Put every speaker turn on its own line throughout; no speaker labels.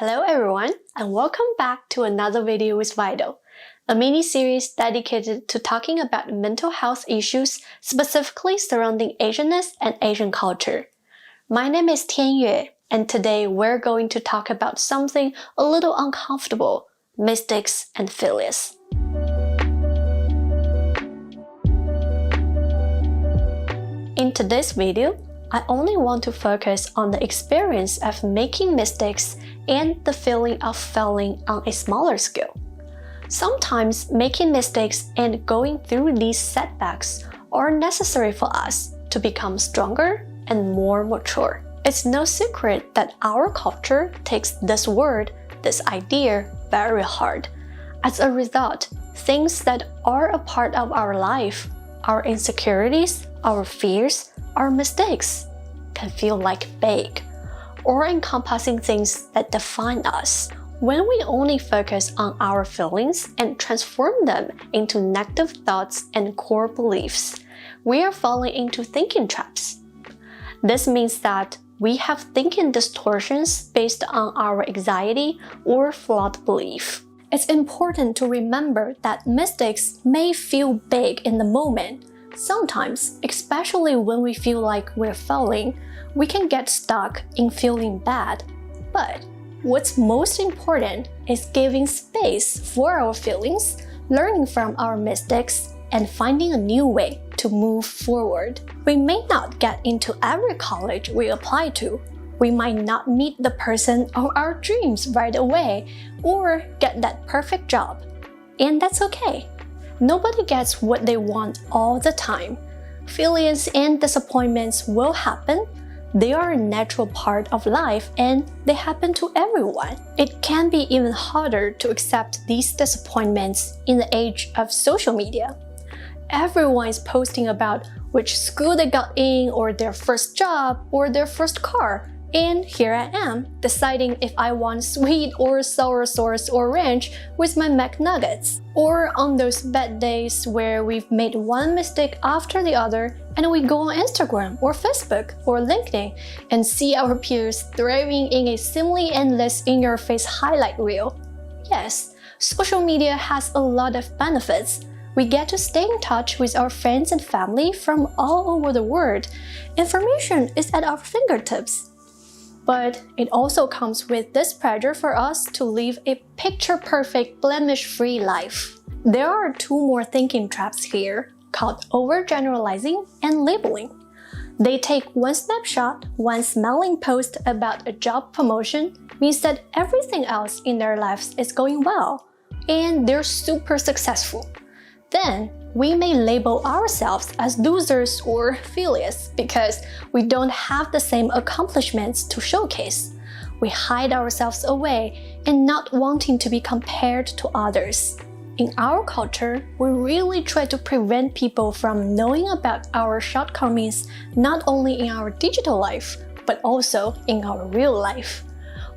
Hello everyone, and welcome back to another video with Vital, a mini-series dedicated to talking about mental health issues specifically surrounding Asianness and Asian culture. My name is Tianyue, and today we're going to talk about something a little uncomfortable, mystics and philias. In today's video, I only want to focus on the experience of making mistakes and the feeling of failing on a smaller scale. Sometimes making mistakes and going through these setbacks are necessary for us to become stronger and more mature. It's no secret that our culture takes this word, this idea, very hard. As a result, things that are a part of our life, our insecurities, our fears, our mistakes, can feel like vague or encompassing things that define us. When we only focus on our feelings and transform them into negative thoughts and core beliefs, we are falling into thinking traps. This means that we have thinking distortions based on our anxiety or flawed belief. It's important to remember that mistakes may feel big in the moment. Sometimes, especially when we feel like we're failing, we can get stuck in feeling bad. But what's most important is giving space for our feelings, learning from our mistakes, and finding a new way to move forward. We may not get into every college we apply to. We might not meet the person of our dreams right away or get that perfect job. And that's okay. Nobody gets what they want all the time. Failures and disappointments will happen. They are a natural part of life and they happen to everyone. It can be even harder to accept these disappointments in the age of social media. Everyone is posting about which school they got in or their first job or their first car. And here I am, deciding if I want sweet or sour sauce or ranch with my McNuggets. Or on those bad days where we've made one mistake after the other and we go on Instagram or Facebook or LinkedIn and see our peers thriving in a seemingly endless in-your-face highlight reel. Yes, social media has a lot of benefits. We get to stay in touch with our friends and family from all over the world. Information is at our fingertips. But it also comes with this pressure for us to live a picture-perfect, blemish-free life. There are two more thinking traps here, called overgeneralizing and labeling. They take one snapshot, one smiling post about a job promotion means that everything else in their lives is going well, and they're super successful. Then, we may label ourselves as losers or philias because we don't have the same accomplishments to showcase. We hide ourselves away and not wanting to be compared to others. In our culture, we really try to prevent people from knowing about our shortcomings not only in our digital life, but also in our real life.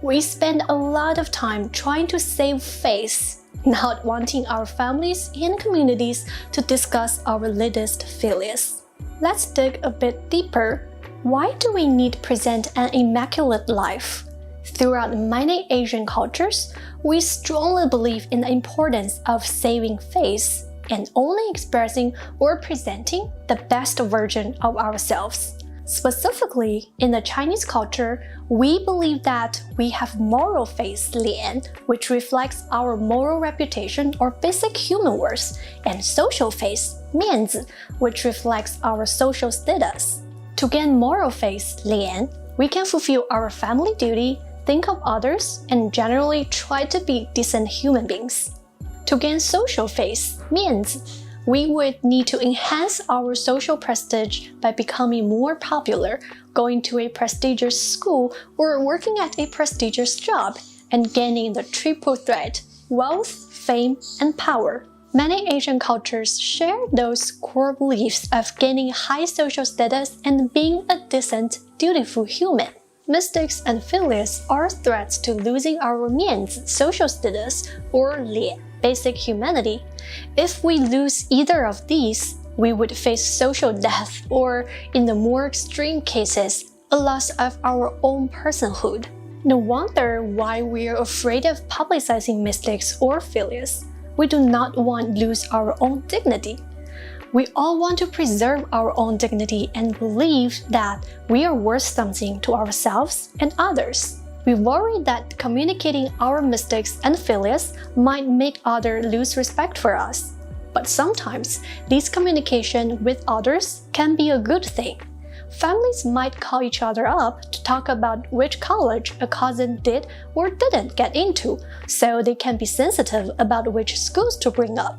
We spend a lot of time trying to save face, not wanting our families and communities to discuss our latest failures. Let's dig a bit deeper. Why do we need to present an immaculate life? Throughout many Asian cultures, we strongly believe in the importance of saving face and only expressing or presenting the best version of ourselves. Specifically, in the Chinese culture, we believe that we have moral face, lian, which reflects our moral reputation or basic human worth, and social face, 面子, which reflects our social status. To gain moral face, lian, we can fulfill our family duty, think of others, and generally try to be decent human beings. To gain social face, 面子, we would need to enhance our social prestige by becoming more popular, going to a prestigious school, or working at a prestigious job, and gaining the triple threat, wealth, fame, and power. Many Asian cultures share those core beliefs of gaining high social status and being a decent, dutiful human. Mistakes and failures are threats to losing our 面子 social status or 脸 basic humanity. If we lose either of these, we would face social death or, in the more extreme cases, a loss of our own personhood. No wonder why we're afraid of publicizing mistakes or failures. We do not want to lose our own dignity. We all want to preserve our own dignity and believe that we are worth something to ourselves and others. We worry that communicating our mistakes and failures might make others lose respect for us. But sometimes, this communication with others can be a good thing. Families might call each other up to talk about which college a cousin did or didn't get into, so they can be sensitive about which schools to bring up.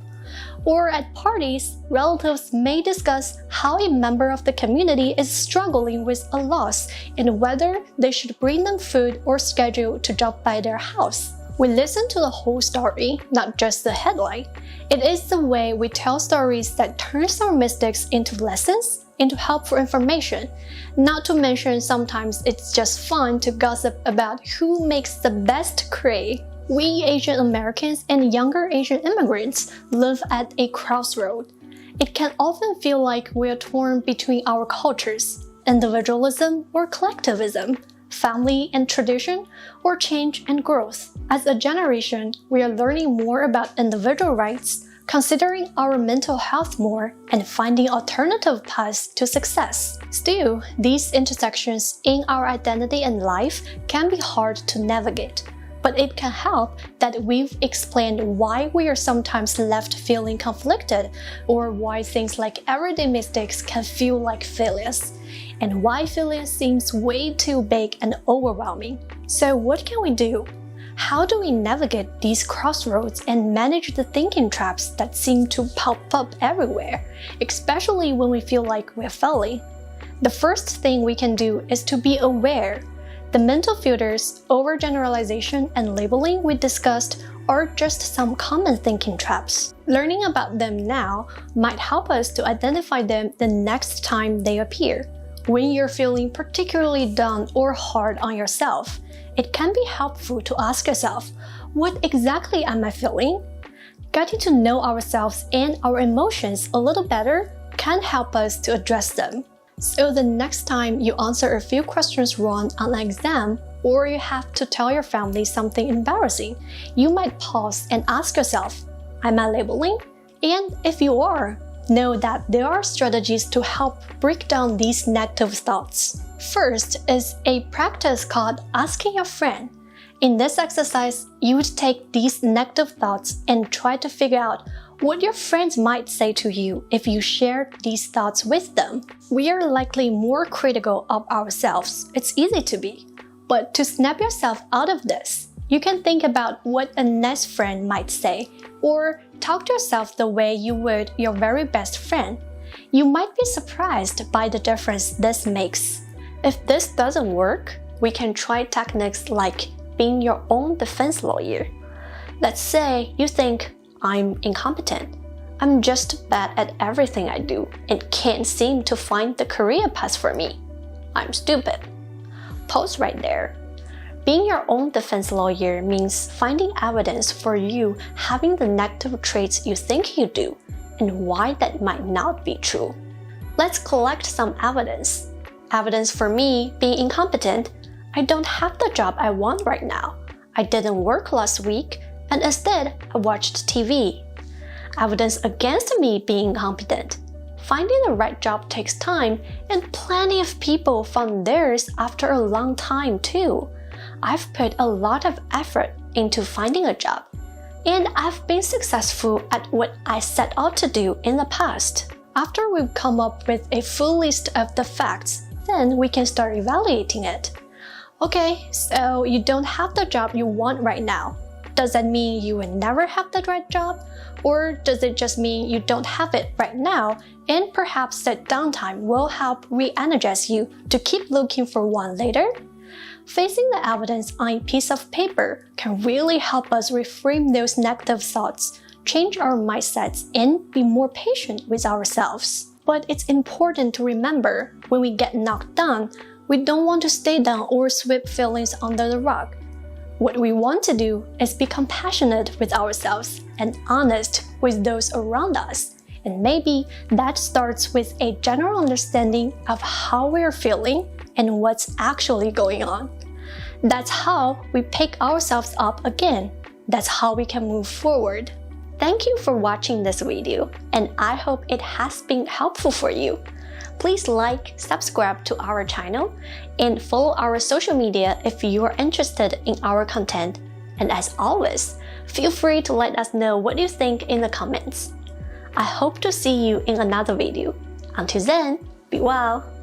Or at parties, relatives may discuss how a member of the community is struggling with a loss and whether they should bring them food or schedule to drop by their house. We listen to the whole story, not just the headline. It is the way we tell stories that turns our mistakes into lessons, into helpful information. Not to mention, sometimes it's just fun to gossip about who makes the best curry. We Asian Americans and younger Asian immigrants live at a crossroad. It can often feel like we're torn between our cultures, individualism or collectivism, family and tradition, or change and growth. As a generation, we are learning more about individual rights, considering our mental health more, and finding alternative paths to success. Still, these intersections in our identity and life can be hard to navigate. But it can help that we've explained why we are sometimes left feeling conflicted, or why things like everyday mistakes can feel like failures, and why failure seems way too big and overwhelming. So what can we do? How do we navigate these crossroads and manage the thinking traps that seem to pop up everywhere, especially when we feel like we're failing? The first thing we can do is to be aware. The mental filters, overgeneralization, and labeling we discussed are just some common thinking traps. Learning about them now might help us to identify them the next time they appear. When you're feeling particularly down or hard on yourself, it can be helpful to ask yourself, what exactly am I feeling? Getting to know ourselves and our emotions a little better can help us to address them. So the next time you answer a few questions wrong on an exam, or you have to tell your family something embarrassing, you might pause and ask yourself, am I labeling? And if you are, know that there are strategies to help break down these negative thoughts. First is a practice called asking a friend. In this exercise, you would take these negative thoughts and try to figure out what your friends might say to you if you shared these thoughts with them. We are likely more critical of ourselves. It's easy to be. But to snap yourself out of this, you can think about what a nice friend might say, or talk to yourself the way you would your very best friend. You might be surprised by the difference this makes. If this doesn't work, we can try techniques like being your own defense lawyer. Let's say you think, I'm incompetent. I'm just bad at everything I do and can't seem to find the career path for me. I'm stupid. Pause right there. Being your own defense lawyer means finding evidence for you having the negative traits you think you do and why that might not be true. Let's collect some evidence. Evidence for me being incompetent. I don't have the job I want right now. I didn't work last week, and instead I watched TV. Evidence against me being incompetent. Finding the right job takes time, and plenty of people found theirs after a long time too. I've put a lot of effort into finding a job, and I've been successful at what I set out to do in the past. After we've come up with a full list of the facts, then we can start evaluating it. Okay, so you don't have the job you want right now. Does that mean you will never have the right job? Or does it just mean you don't have it right now, and perhaps that downtime will help re-energize you to keep looking for one later? Facing the evidence on a piece of paper can really help us reframe those negative thoughts, change our mindsets, and be more patient with ourselves. But it's important to remember, when we get knocked down, we don't want to stay down or sweep feelings under the rug. What we want to do is be compassionate with ourselves and honest with those around us. And maybe that starts with a general understanding of how we're feeling and what's actually going on. That's how we pick ourselves up again. That's how we can move forward. Thank you for watching this video, and I hope it has been helpful for you. Please like, subscribe to our channel, and follow our social media if you are interested in our content. And as always, feel free to let us know what you think in the comments. I hope to see you in another video. Until then, be well!